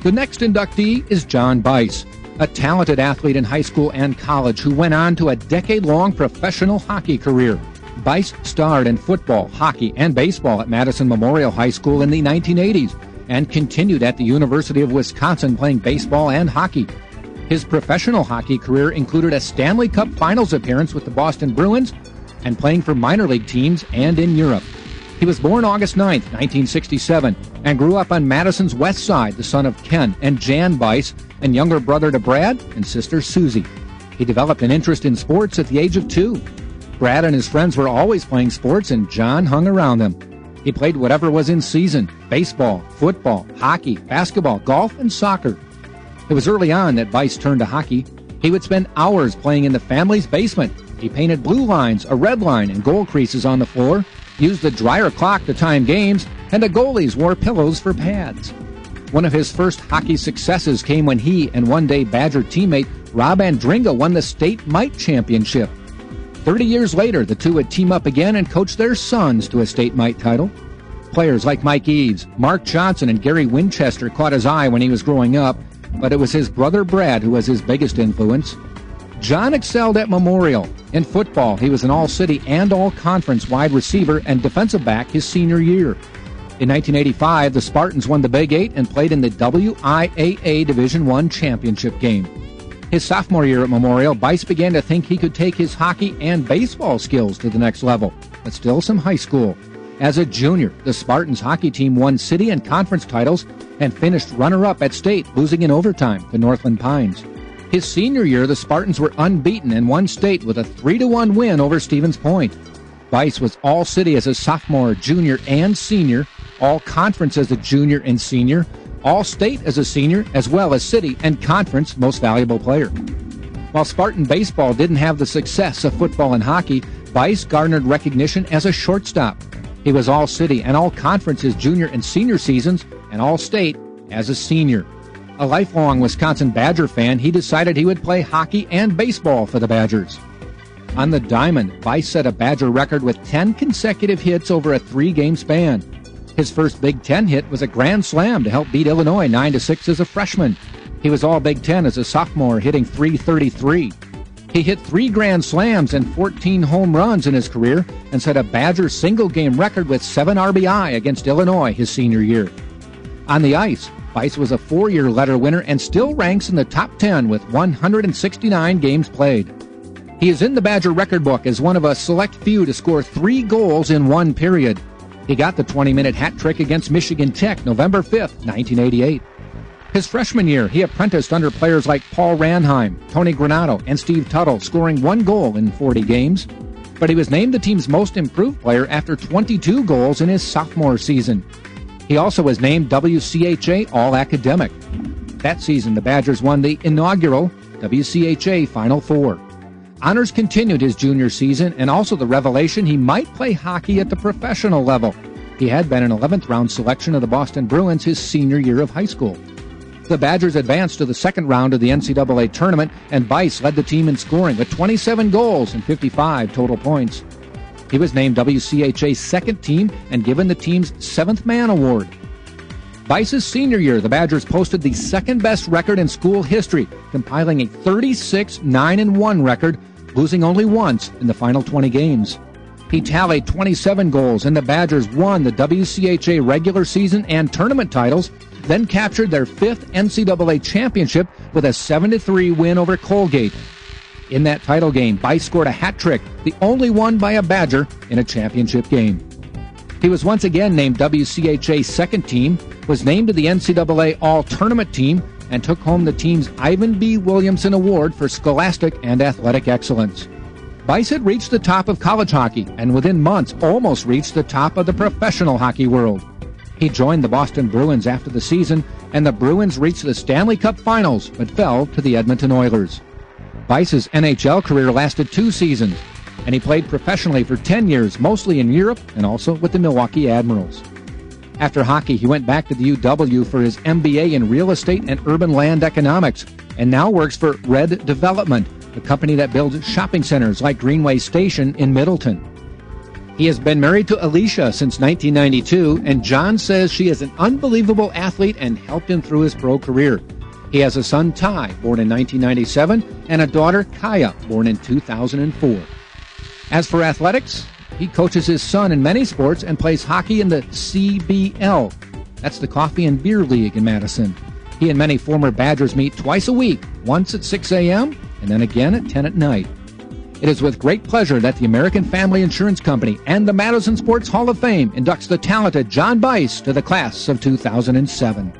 The next inductee is John Byce, a talented athlete in high school and college who went on to a decade-long professional hockey career. Byce starred in football, hockey, and baseball at Madison Memorial High School in the 1980s and continued at the University of Wisconsin playing baseball and hockey. His professional hockey career included a Stanley Cup Finals appearance with the Boston Bruins and playing for minor league teams and in Europe. He was born August 9, 1967, and grew up on Madison's west side, the son of Ken and Jan Byce, and younger brother to Brad and sister Susie. He developed an interest in sports at the age of 2. Brad and his friends were always playing sports, and John hung around them. He played whatever was in season: baseball, football, hockey, basketball, golf, and soccer. It was early on that Byce turned to hockey. He would spend hours playing in the family's basement. He painted blue lines, a red line, and goal creases on the floor, used the dryer clock to time games, and the goalies wore pillows for pads. One of his first hockey successes came when he and one-day Badger teammate Rob Andringa won the state mite championship. 30 years later, the two would team up again and coach their sons to a state mite title. Players like Mike Eves, Mark Johnson, and Gary Winchester caught his eye when he was growing up, but it was his brother Brad who was his biggest influence. John excelled at Memorial. In football, he was an all-city and all-conference wide receiver and defensive back his senior year. In 1985, the Spartans won the Big Eight and played in the WIAA Division I championship game. His sophomore year at Memorial, Byce began to think he could take his hockey and baseball skills to the next level, but still some high school. As a junior, the Spartans hockey team won city and conference titles and finished runner-up at state, losing in overtime to Northland Pines. His senior year, the Spartans were unbeaten and won state with a 3-1 win over Stevens Point. Byce was all-city as a sophomore, junior, and senior, all-conference as a junior and senior, all-state as a senior, as well as city and conference most valuable player. While Spartan baseball didn't have the success of football and hockey, Byce garnered recognition as a shortstop. He was all-city and all-conference his junior and senior seasons, and all-state as a senior. A lifelong Wisconsin Badger fan, he decided he would play hockey and baseball for the Badgers. On the diamond, Byce set a Badger record with 10 consecutive hits over a 3-game span. His first Big Ten hit was a grand slam to help beat Illinois 9-6 as a freshman. He was all Big Ten as a sophomore, hitting .333. He hit 3 grand slams and 14 home runs in his career and set a Badger single-game record with 7 RBI against Illinois his senior year. On the ice, Byce was a 4-year letter winner and still ranks in the top 10 with 169 games played. He is in the Badger record book as one of a select few to score 3 goals in one period. He got the 20-minute hat trick against Michigan Tech November 5, 1988. His freshman year, he apprenticed under players like Paul Ranheim, Tony Granato, and Steve Tuttle, scoring 1 goal in 40 games. But he was named the team's most improved player after 22 goals in his sophomore season. He also was named WCHA All-Academic. That season, the Badgers won the inaugural WCHA Final Four. Honors continued his junior season, and also the revelation he might play hockey at the professional level. He had been an 11th-round selection of the Boston Bruins his senior year of high school. The Badgers advanced to the second round of the NCAA tournament, and Byce led the team in scoring with 27 goals and 55 total points. He was named WCHA's second team and given the team's 7th man award. Byce's senior year, the Badgers posted the second-best record in school history, compiling a 36-9-1 record, losing only once in the final 20 games. He tallied 27 goals, and the Badgers won the WCHA regular season and tournament titles, then captured their 5th NCAA championship with a 7-3 win over Colgate. In that title game, Byce scored a hat trick, the only one by a Badger in a championship game. He was once again named WCHA's second team, was named to the NCAA All-Tournament team, and took home the team's Ivan B. Williamson Award for scholastic and athletic excellence. Byce had reached the top of college hockey, and within months almost reached the top of the professional hockey world. He joined the Boston Bruins after the season, and the Bruins reached the Stanley Cup Finals, but fell to the Edmonton Oilers. Byce's NHL career lasted 2 seasons, and he played professionally for 10 years, mostly in Europe and also with the Milwaukee Admirals. After hockey, he went back to the UW for his MBA in real estate and urban land economics, and now works for Red Development, a company that builds shopping centers like Greenway Station in Middleton. He has been married to Alicia since 1992, and John says she is an unbelievable athlete and helped him through his pro career. He has a son, Ty, born in 1997, and a daughter, Kaya, born in 2004. As for athletics, he coaches his son in many sports and plays hockey in the CBL. That's the Coffee and Beer League in Madison. He and many former Badgers meet twice a week, once at 6 a.m. and then again at 10 at night. It is with great pleasure that the American Family Insurance Company and the Madison Sports Hall of Fame inducts the talented John Byce to the class of 2007.